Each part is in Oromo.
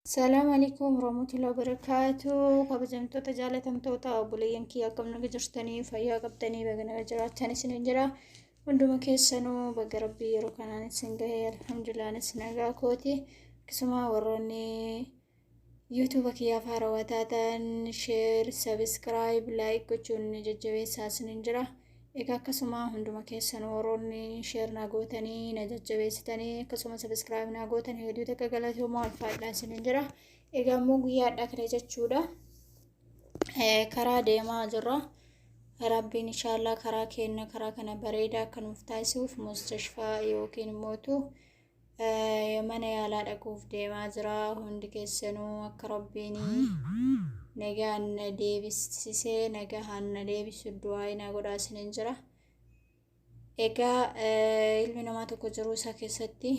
السلام عليكم ورحمة الله وبركاته. kabajamtoota jaalatamtoota obboleeyyan kiyya akkam naga jirtanii fayyaa qabdanii baga naga jiraattan isin jira hunduma keessanuu baga rabbii yeroo kanaan isin gahee alhamdulillah isin nagaa kooti akkasuma warroonni YouTube kiyyaaf haarawaa taatan share subscribe like gochuun jajjabeessaa isin jira. Egaa akkasuma hunduma keessanuu warroonni share naa gootanii na jajjabeessitanii akkasuma subscribe naa gootanii hedduu takka galatooma alfaadhaa isin jira. Egaa immoo guyyaadhaa kana jechuudha. Karaa deemaa jirra. Rabbiin inshallah karaa keenya karaa kana bareedaa akka nuuf taasisuuf mustashfaa yookiin mootu mana yaalaa dhaquuf deemaa jira. Hundi keessanuu akka Rabbiin nagaan deebisisee nagaan deebisu du'aa ina godhaa isin jira. Egaa ilmi namaa tokko jiruu isaa keessatti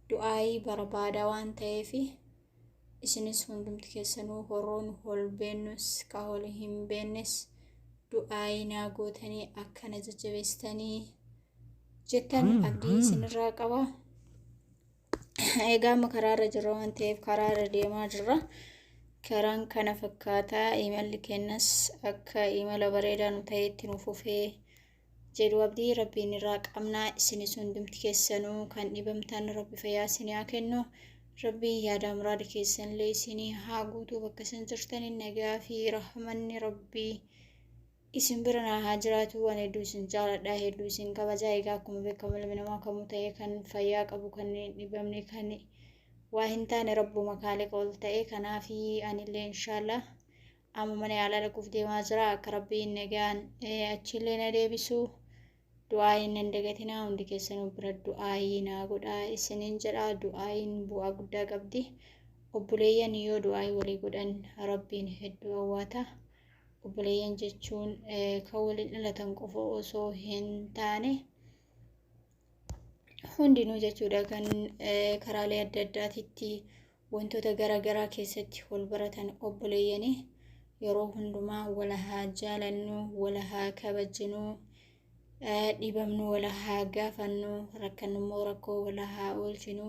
du'aa barbaada waan ta'eef isinis hundumti keessanuu horoon hol beennus ka hol hin beennes du'aa ina gootanii akkana jajjabeessitanii jettan abdii isinirraa qaba. Egaa makaraarra jirra waan ta'eef karaarra deemaa jirra. Karaan kana fakkaataa imalli kennas akka imala bareedaa nu ta'etti nu fufee jedhu abdii rabbiin irraa qabnaa. Isinis hundumti keessanuu kan dhibamtan rabbi fayyaa isinii haa kennu. Rabbi yaada muraada keessanillee isinii haa guutuu bakka isin jirtanii nagaa fi rahmanni rabbii isin bira haa jiraatu. Waan hedduu isin jaaladha, hedduu isin kabajaa. Egaa akkuma beekamu ilmi namaa kamuu ta'ee kan fayyaa qabu kan dhibamne kan waa hin taane rabbuma kaaliqa ol ta'e kanaafi anillee inshallah amma mana yaalaa dhaquuf deemaa jira. Akka rabbiin nagaan achillee na deebisu du'aa hin dagatinaa. Hundi keessanuu bira du'aa naa godhaa isiniin jedha. Du'aan bu'aa guddaa qabdi. Obboleeyyan yoo du'aa walii godhan rabbiin hedduu hawwata. Obboleeyyan jechuun kan waliin dhalatan qofa osoo hin taane hundinuu jechuudha kan karaalee adda addaatitti wantoota garaagaraa keessatti wal baratan obboleeyyanii yeroo hundumaa wal haa jaalannu, wal haa kabajnu, dhibamnu wal haa gaafannu, rakkannu immoo rakkoo wal haa oolchinu.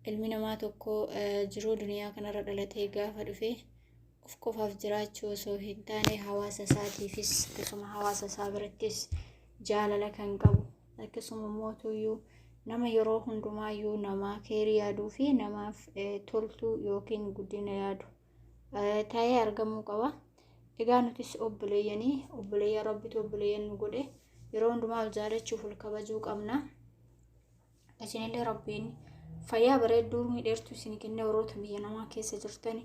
Ilmi namaa tokko jiruu duniyaa kanarra dhalatee gaafa dhufe of qofaaf jiraachuu osoo hin taane hawaasa isaatiifis akkasuma hawaasa isaa birattis jaalala kan qabu akkasuma mootuyyuu nama yeroo hundumaayyuu namaa keerii yaaduu fi namaaf toltuu yookiin guddina yaadu ta'ee argamuu qaba. Egaa nutis obboleeyyanii obboleeyya rabbitu obboleeyyan nu godhe yeroo hundumaa jaalachuuf ol kabajuu qabna. Isinillee rabbiin fayyaa bareedduu miidheertu isin kenne warroota biyya namaa keessa jirtani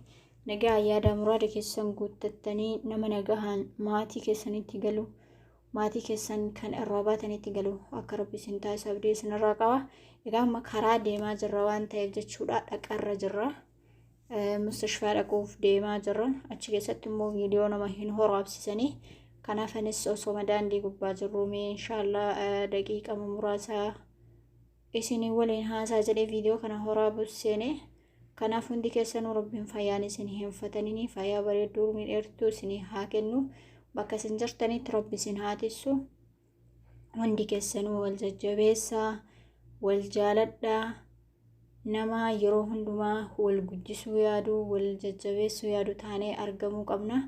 nagaa yaada muraada keessan guuttattanii nama nagahaan maatii keessanitti galu maatii keessan kan irraa baatanitti galu akka rabbi isin taasisu abdii isinirraa qaba. Egaa amma karaa deemaa jirra waan ta'eef jechuudha dhaqarra jirra. Mustashfaa dhaquuf deemaa jirra. Achi keessatti immoo viidiyoo nama hin waraabsisanii kanaaf anis osoo daandii gubbaa jirru mee inshallah daqiiqa muraasa isinii waliin haasaa jedhee viidiyoo kana waraabus seene. Kanaaf hundi keessanuu rabbiin fayyaan isin hin fatanii fayyaa bareedduu miidheertuu isinii haa kennu. Bakka isin jirtanitti rabbi isin haa tiisu. Hundi keessanuu wal jajjabeessaa, wal jaaladhaa. Nama yeroo hundumaa wal guddisuu yaadu, wal jajjabeessuu yaadu taanee argamuu qabna.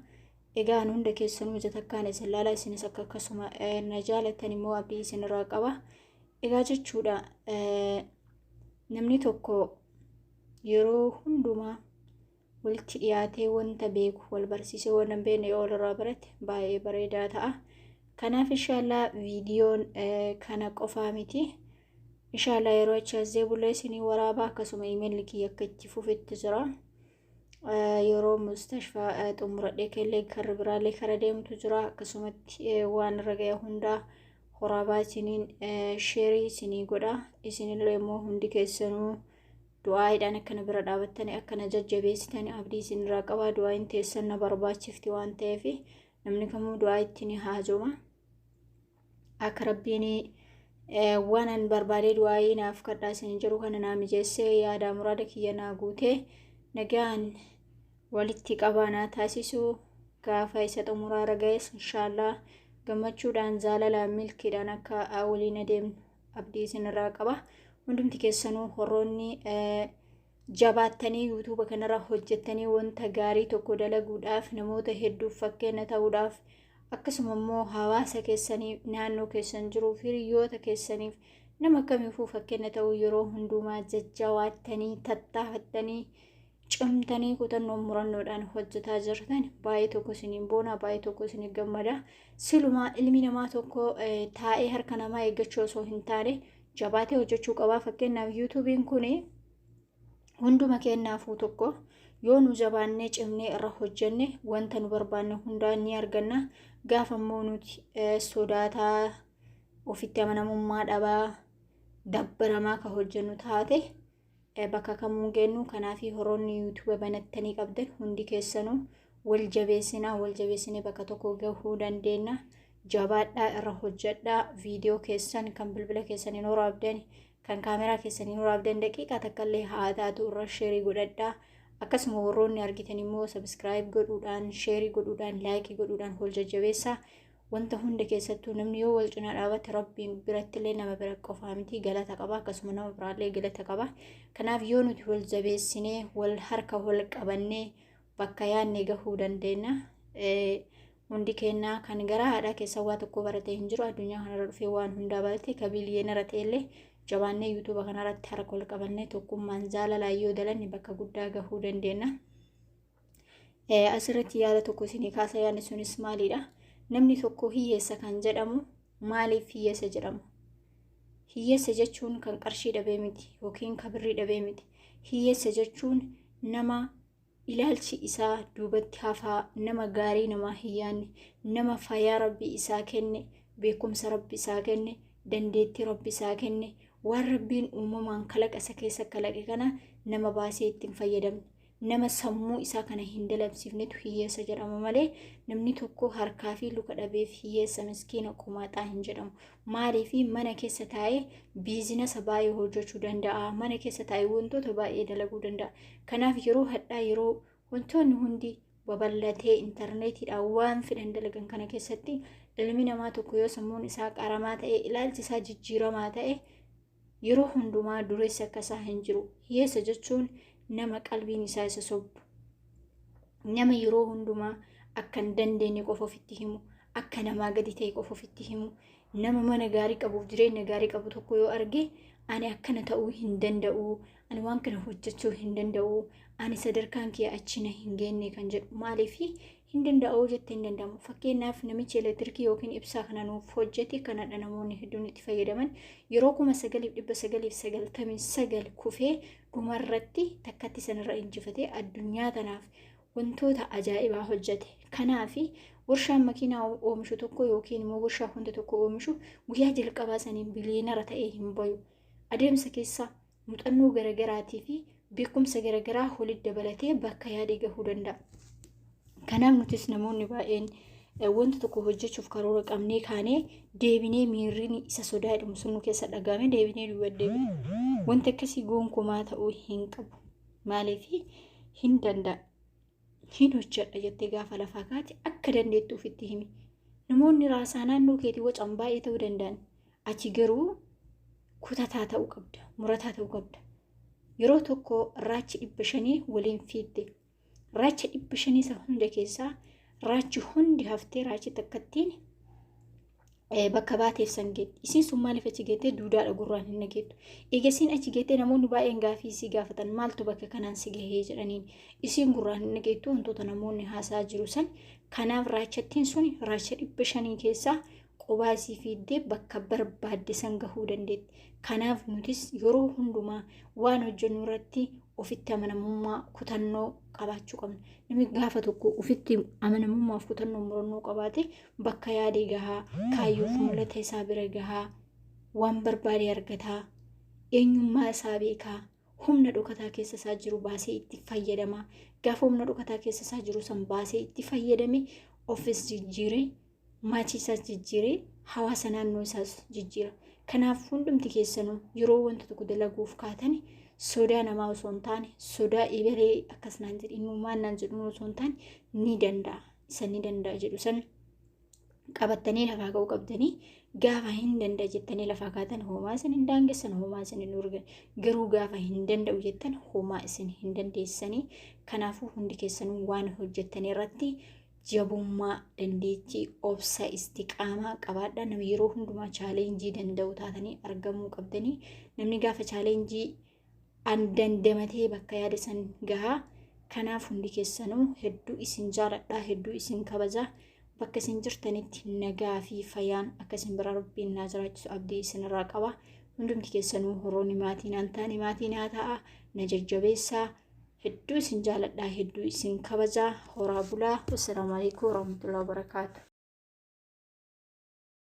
Egaa hunda keessanuu jatakkaan isin laalaa isinis akkasuma na jaalattan immoo abdii isinirraa qaba. Egaa jechuudha namni tokko yeroo hundumaa walitti dhiyaatee wanta beeku wal barsiisee waan hin beekne yoo walirraa barate baay'ee bareedaa ta'a. Kanaaf inshallah viidiyoon kana qofaa miti. Inshallah yeroo achi asii bulee isinii waraabaa akkasuma imeelli kiyya akka itti fufetti jira. Yeroo mustashfaa xumuradhee kellee karra biraallee kara deemtu jira. Akkasumatti waan irra ga'e hundaa waraabaa isiniin sheerii isinii godha. Isinillee immoo hundi keessanuu du'aadhaan akkana bira dhaabattanii akkana jajjabeessitanii abdii isinirraa qaba. Du'aan teessan na barbaachifti waan ta'eef namni kamuu du'aa ittiin haajoma. Akka rabbiin waan an barbaadee du'aa naaf kadhaa isin jiru kana naa mijeessee yaada muraada kiyya naa guutee nagaan walitti qabaanaa taasisu gaafa isa xumuraa raga'es inshallah gammachuudhaan jaalalaan milkiidhaan akka waliin adeemnu abdii isinirraa qaba. hundumti keessanuu horroonni jabaattanii YouTube kanarra hojjettanii wanta gaarii tokko dalaguudhaaf namoota hedduuf fakkeenya ta'uudhaaf akkasuma immoo hawaasa keessanii naannoo keessan jiru hiriyoota keessaniif nama kamiifuu fakkeenya ta'uu yeroo hundumaa jajjawaattanii tattaafattanii cimtanii kutannoon murannoodhaan hojjetaa jirtan baay'ee tokko isiniin boona baay'ee tokko isiniin gammada silumaa ilmi namaa tokko taa'ee harka namaa eeggachuu osoo hin taane jabaatee hojjechuu qabaa. Fakkeenyaaf YouTubein kun hunduma kennaafuu tokko yoo nu jabaannee cimnee irra hojjenne wanta nu barbaanne hundaa ni arganna. Gaafa immoo nuti sodaataa ofitti amanamummaa dhabaa dabbaramaa ka hojjennu taate bakka kamuu geennu. Kanaaf horoonni YouTube banattanii qabdan hundi keessanuu wal jabeessinee bakka tokko gahuu dandeenya. Jabaadhaa irra hojjedhaa. Viidiyoo keessan kan bilbila keessaniin waraabdan kan kaameraa keessaniin waraabdan daqiiqaa takkallee haa taatu irra sheerii godhadhaa. Akkasuma warroonni argitan immoo subscribe godhuudhaan sheerii godhuudhaan laayikii godhuudhaan wal jajjabeessaa. Wanta hunda keessattuu namni yoo wal cinaa dhaabate rabbiin birattillee nama bira qofaa miti galata qaba akkasuma nama biraallee galata qaba. Kanaaf yoo nuti wal jabeessinee wal harka wal qabannee bakka yaadne gahuu dandeenya. Hundi keenyaa kan gara haadha keessa waa tokko baratee hin jiru addunyaa kanarra dhufee waan hundaa barate kabiliyeena ta'ellee jabaannee YouTube kanarratti harka wal qabannee tokkummaan jaalalaan yoo dalanne bakka guddaa gahuu dandeenya. Asirratti yaada tokko isinii kaasa yaadni sunis maalidha? Namni tokko hiyyeessa kan jedhamu maaliif hiyyeessa jedhamu? Hiyyeessa jechuun kan qarshii dhabee miti yookiin kan birrii dhabee miti. Hiyyeessa jechuun nama ilaalchi isaa duubatti hafaa, nama gaarii namaa hin yaadne, nama fayyaa rabbi isaa kenne, beekumsa rabbi isaa kenne, dandeettii rabbi isaa kenne, waan rabbiin uumamaan kalaqa isa keessa kalaqe kana nama baasee ittiin fayyadamne. Nama sammuu isaa kana hin dalabsiifnetu hiyyeessa jedhama malee namni tokko harkaa fi luka dhabeef hiyyeessa miskiina qomaaxaa hin jedhamu. Maaliif mana keessa taa'ee biizinasa baay'ee hojjechuu danda'a. Mana keessa taa'ee wantoota baay'ee dalaguu danda'a. Kanaaf yeroo hadhaa yeroo wantoonni hundi babal'atee intarneetiidhaan waan fedhan dalagan kana keessatti ilmi namaa tokko yoo sammuun isaa qaramaa ta'e ilaalchi isaa jijjiiramaa ta'e yeroo hundumaa dureessa akkasaa hin jiru. Hiyyeessa jechuun nama qalbiin isaa isa sobbu, nama yeroo hundumaa akka hin dandeenye qofa ofitti himu, akka namaa gadi ta'e qofa ofitti himu, nama mana gaarii qabuuf jireenya gaarii qabu tokko yoo arge ani akkana ta'uu hin danda'u, ani waan kana hojjechuu hin danda'u, ani sadarkaan kee achina hin geenne kan jedhu. Maaliif hin danda'u jettee hin danda'amu. Fakkeenyaaf namichi elektirikii yookiin ibsaa kana nuuf hojjete kanadha namoonni hedduun itti fayyadaman. Yeroo 9,999 kufee dhumarratti takkatti sanarra injifatee addunyaa tanaaf wantoota ajaa'ibaa hojjete. Kanaaf warshaan makiinaa oomishu tokko yookiin immoo warshaa hunda tokko oomishu guyyaa jalqabaa saniin biliyoonara ta'ee hin bayu. Adeemsa keessa muuxannoo garaagaraatii fi beekumsa garaagaraa walitti dabalatee bakka yaadee gahuu danda'a. Kanaaf nutis namoonni baay'een wanta tokko hojjechuuf karoora qabnee kaanee deebinee miirriin isa sodaa jedhamu sun nu keessa dhagahame deebinee duwwaa wanta akkasii gonkumaa ta'uu hin qabu. Maaliif hin danda'a. Hin hojjedha jettee gaafa lafaa kaate akka dandeettu ofitti himi. Namoonni raasaa naannoo keetii wacan baay'ee ta'uu danda'an. Achi garuu kutataa ta'uu qabda, murataa ta'uu qabda. Yeroo tokko raachi 500 waliin fiidde. Raacha 500 isa hunda keessaa raachi hundi haftee raachi takkattiin bakka baateef san geetti. Isiin sun maaliif achi geettee duudaadha gurraan hin nageettu. Eegasiin achi geettee namoonni baay'een gaafii isii gaafatan maaltu bakka kanaan si gahee jedhaniin isiin gurraan hin nageettu wantoota namoonni haasaa jiru san. Kanaaf raachattiin sun raacha 500 keessaa qobaa isii fiiddee bakka barbaadde san gahuu dandeetti. Kanaaf nutis yeroo hundumaa waan hojjennu irratti ofitti amanamummaa kutannoo qabaachuu qabna. Namni gaafa tokko ofitti amanamummaaf kutannoo murannoo qabaate bakka yaadee gahaa, kaayyoof mul'ata isaa bira gahaa, waan barbaade argataa, eenyummaa isaa beekaa, humna dhokataa keessa isaa jiru baasee itti fayyadama. Gaafa humna dhokataa keessa isaa jiru san baasee itti fayyadame ofis jijjiiree, maatii isaas jijjiiree, hawaasa naannoo isaas jijjiira. Kanaaf hundumti keessanuu yeroo wanta tokko dalaguuf kaatan sodaa namaa osoo hin taane, sodaa ibalee akkasnaan jedhu eenyummaan naan jedhu osoo hin taane ni danda'a. Isa ni danda'a jedhu san qabattanii lafaa ka'uu qabdanii gaafa hin danda'a jettanii lafaa kaatan homaa isin hin daangessan homaa isin hin urgan garuu gaafa hin danda'u jettan homaa isin hin dandeessanii kanaafuu hundi keessanuu waan hojjettanii irratti jabummaa dandeettii obsa istiqaamaa qabaadha namni yeroo hundumaa chaalenjii danda'u taatanii argamuu qabdanii namni gaafa chaalenjii an dandamatee bakka yaada san gahaa kanaaf hundi keessanuu hedduu isin jaaladha hedduu isin kabajaa bakka isin jirtanitti nagaa fi fayyaan akka isin bira rabbiin naa jiraachisu abdii isinirraa qaba hundumti keessanuu horoonni maatiin aan taane maatiin haa ta'a na jajjabeessaa hedduu isin jaaladha hedduu isin kabajaa horaa bulaa. Assalaamu alaykum warahmatullahi wabarakaatuh.